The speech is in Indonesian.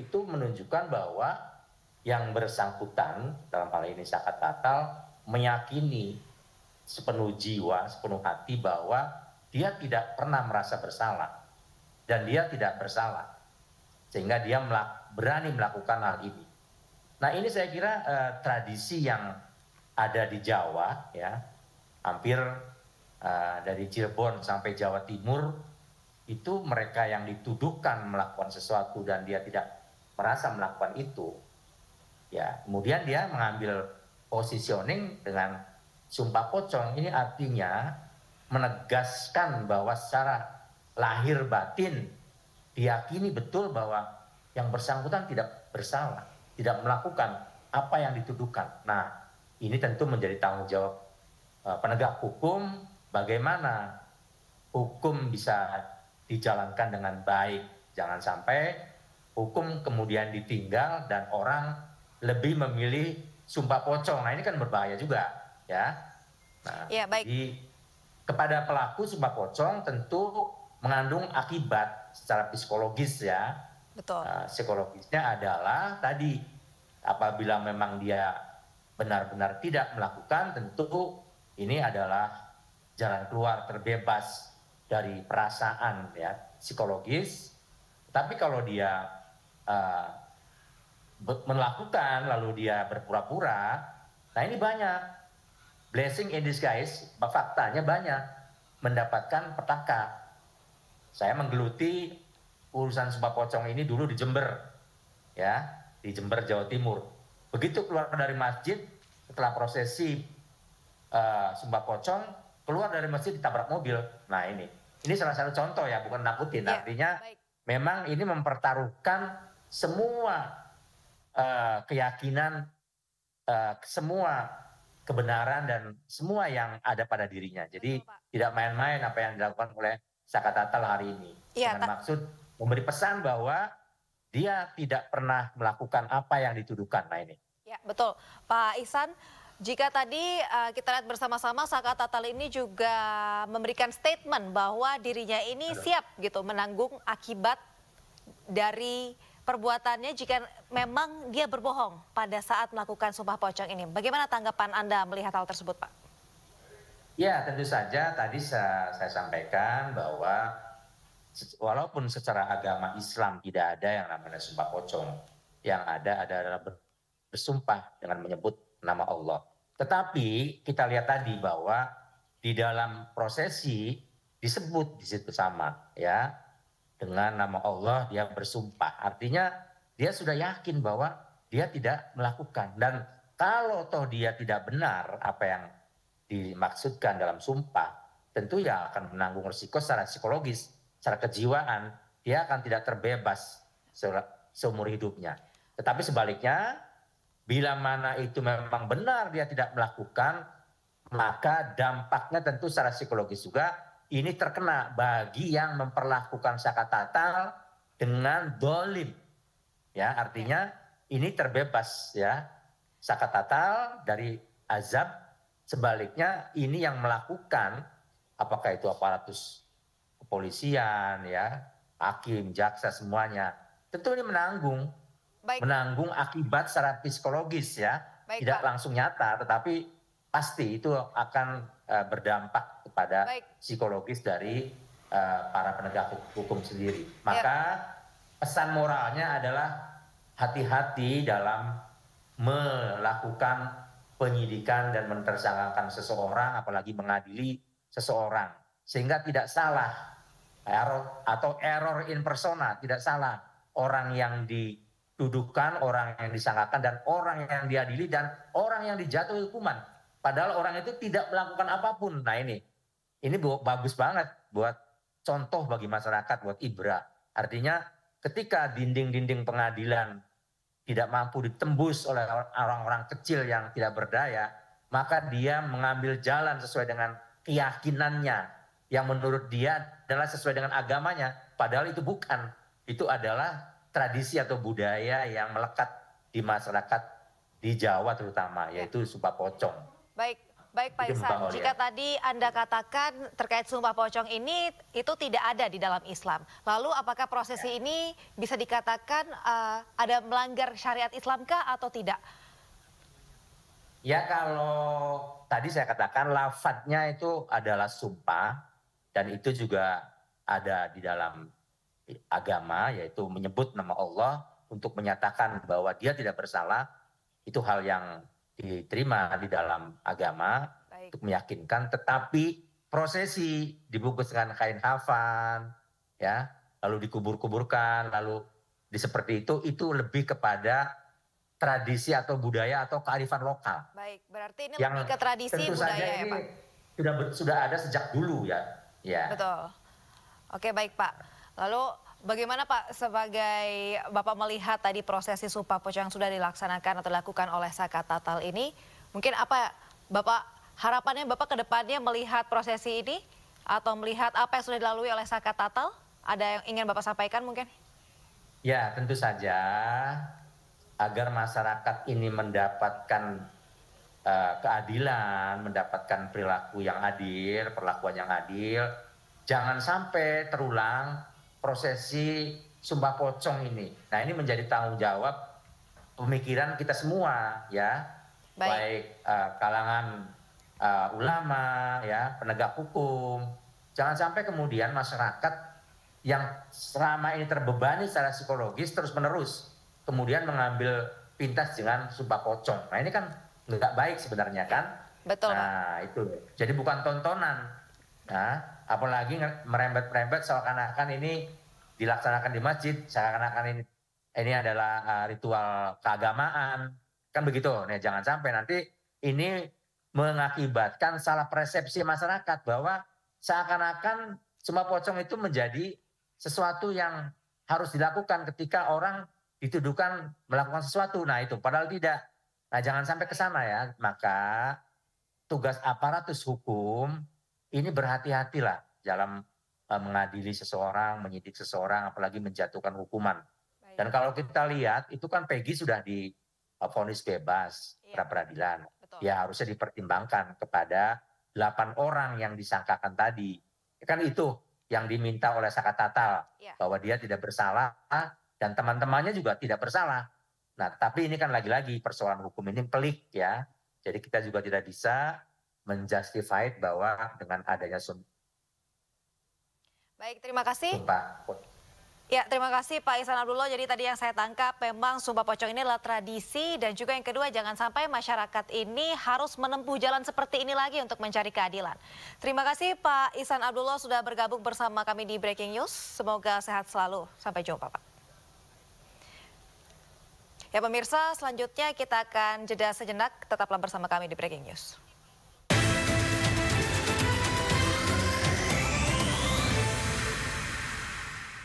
itu menunjukkan bahwa yang bersangkutan dalam hal ini Saka Tatal meyakini sepenuh jiwa, sepenuh hati bahwa dia tidak pernah merasa bersalah dan dia tidak bersalah, sehingga dia berani melakukan hal ini. Nah ini saya kira tradisi yang ada di Jawa, ya, hampir dari Cirebon sampai Jawa Timur, itu mereka yang dituduhkan melakukan sesuatu dan dia tidak merasa melakukan itu, ya kemudian dia mengambil positioning dengan sumpah pocong. Ini artinya menegaskan bahwa secara lahir batin diyakini betul bahwa yang bersangkutan tidak bersalah, tidak melakukan apa yang dituduhkan. Nah, ini tentu menjadi tanggung jawab penegak hukum, bagaimana hukum bisa dijalankan dengan baik. Jangan sampai hukum kemudian ditinggal dan orang lebih memilih sumpah pocong. Nah, ini kan berbahaya juga, ya. Nah, ya, baik. Jadi kepada pelaku sumpah pocong tentu mengandung akibat secara psikologis, ya. Betul. Psikologisnya adalah tadi, apabila memang dia benar-benar tidak melakukan, tentu ini adalah jalan keluar terbebas dari perasaan, ya, psikologis. Tapi kalau dia melakukan lalu dia berpura-pura, nah ini banyak blessing in disguise, faktanya banyak mendapatkan petaka. Saya menggeluti urusan sumpah pocong ini dulu di Jember, ya, di Jember, Jawa Timur. Begitu keluar dari masjid setelah prosesi sumpah pocong, keluar dari masjid ditabrak mobil. Nah ini salah satu contoh, ya, bukan nakutin. Ya, artinya baik. Memang ini mempertaruhkan semua keyakinan, semua kebenaran dan semua yang ada pada dirinya. Jadi tidak main-main apa yang dilakukan oleh Saka Tatal hari ini, ya, dengan maksud memberi pesan bahwa dia tidak pernah melakukan apa yang dituduhkan. Nah ini. Ya, betul. Pak Ihsan, jika tadi kita lihat bersama-sama Saka Tatal ini juga memberikan statement bahwa dirinya ini siap gitu menanggung akibat dari perbuatannya jika memang dia berbohong pada saat melakukan sumpah pocong ini. Bagaimana tanggapan Anda melihat hal tersebut, Pak? Ya, tentu saja tadi saya sampaikan bahwa walaupun secara agama Islam tidak ada yang namanya sumpah pocong, yang ada adalah bersumpah dengan menyebut nama Allah. Tetapi kita lihat tadi bahwa di dalam prosesi disebut di situ sama, ya, dengan nama Allah dia bersumpah. Artinya dia sudah yakin bahwa dia tidak melakukan. Dan kalau toh dia tidak benar apa yang dimaksudkan dalam sumpah, tentu ya akan menanggung risiko secara psikologis, secara kejiwaan. Dia akan tidak terbebas seumur hidupnya. Tetapi sebaliknya, bila mana itu memang benar dia tidak melakukan, maka dampaknya tentu secara psikologis juga ini terkena bagi yang memperlakukan Saka Tatal dengan dolim. Ya, artinya ini terbebas, ya, Saka Tatal dari azab. Sebaliknya ini yang melakukan, apakah itu aparatus kepolisian, ya, hakim, jaksa, semuanya, tentu ini menanggung akibat secara psikologis, ya. Baik, tidak Pak. langsung nyata, tetapi pasti itu akan berdampak kepada psikologis dari para penegak hukum sendiri. Maka pesan moralnya adalah hati-hati dalam melakukan penyidikan dan mentersangkakan seseorang, apalagi mengadili seseorang, sehingga tidak salah error in persona, tidak salah orang yang dituduhkan, orang yang disangkakan, dan orang yang diadili, dan orang yang dijatuhi hukuman. Padahal orang itu tidak melakukan apapun. Nah ini bagus banget buat contoh bagi masyarakat, buat ibrah. Artinya ketika dinding-dinding pengadilan tidak mampu ditembus oleh orang-orang kecil yang tidak berdaya, maka dia mengambil jalan sesuai dengan keyakinannya, yang menurut dia adalah sesuai dengan agamanya, padahal itu bukan. Itu adalah tradisi atau budaya yang melekat di masyarakat di Jawa terutama, yaitu sumpah pocong. Baik, Baik Pak Itu Ihsan, Mbak jika Olia. tadi Anda katakan terkait sumpah pocong ini itu tidak ada di dalam Islam. Lalu apakah prosesi ini bisa dikatakan ada melanggar syariat Islamkah atau tidak? Ya kalau tadi saya katakan lafadznya itu adalah sumpah dan itu juga ada di dalam agama yaitu menyebut nama Allah untuk menyatakan bahwa dia tidak bersalah, itu hal yang diterima di dalam agama Baik, untuk meyakinkan, tetapi prosesi dibungkus dengan kain kafan ya, lalu dikubur-kuburkan, lalu seperti itu lebih kepada tradisi atau budaya atau kearifan lokal baik. Berarti ini yang lebih ke tradisi tentu saja budaya ya ini Pak? sudah ada sejak dulu ya. Ya. Betul. Oke baik Pak. Lalu bagaimana Pak sebagai Bapak melihat tadi prosesi sumpah pocong yang sudah dilaksanakan atau dilakukan oleh Saka Tatal ini, mungkin apa Bapak harapannya Bapak ke depannya melihat prosesi ini atau melihat apa yang sudah dilalui oleh Saka Tatal? Ada yang ingin Bapak sampaikan mungkin? Ya, tentu saja agar masyarakat ini mendapatkan keadilan, mendapatkan perilaku yang adil, perlakuan yang adil, jangan sampai terulang prosesi sumpah pocong ini. Nah, ini menjadi tanggung jawab pemikiran kita semua ya, baik kalangan ulama ya, penegak hukum. Jangan sampai kemudian masyarakat yang selama ini terbebani secara psikologis terus-menerus kemudian mengambil pintas dengan sumpah pocong. Nah, ini kan nggak baik sebenarnya kan. Betul, Nah, Pak. itu. Jadi bukan tontonan. Nah, apalagi merembet-rembet seakan-akan ini dilaksanakan di masjid, seakan-akan ini adalah ritual keagamaan. Kan begitu. Nah, jangan sampai nanti ini mengakibatkan salah persepsi masyarakat bahwa seakan-akan sumpah pocong itu menjadi sesuatu yang harus dilakukan ketika orang dituduhkan melakukan sesuatu. Nah, itu padahal tidak. Nah, jangan sampai ke sana ya. Maka tugas aparatus hukum ini berhati-hatilah dalam mengadili seseorang, menyidik seseorang, apalagi menjatuhkan hukuman. Baik. Dan kalau kita lihat, itu kan Peggy sudah divonis bebas pra peradilan. Betul. Ya harusnya dipertimbangkan kepada 8 orang yang disangkakan tadi. Kan itu yang diminta oleh Saka Tatal, bahwa dia tidak bersalah dan teman-temannya juga tidak bersalah. Nah, tapi ini kan lagi-lagi persoalan hukum ini pelik ya. Jadi kita juga tidak bisa menjustify bahwa dengan adanya Baik, terima kasih. sumpah. Ya, terima kasih Pak Ihsan Abdullah. Jadi tadi yang saya tangkap memang sumpah pocong ini adalah tradisi dan juga yang kedua jangan sampai masyarakat ini harus menempuh jalan seperti ini lagi untuk mencari keadilan. Terima kasih Pak Ihsan Abdullah sudah bergabung bersama kami di Breaking News. Semoga sehat selalu. Sampai jumpa Pak. Ya pemirsa, selanjutnya kita akan jeda sejenak. Tetaplah bersama kami di Breaking News.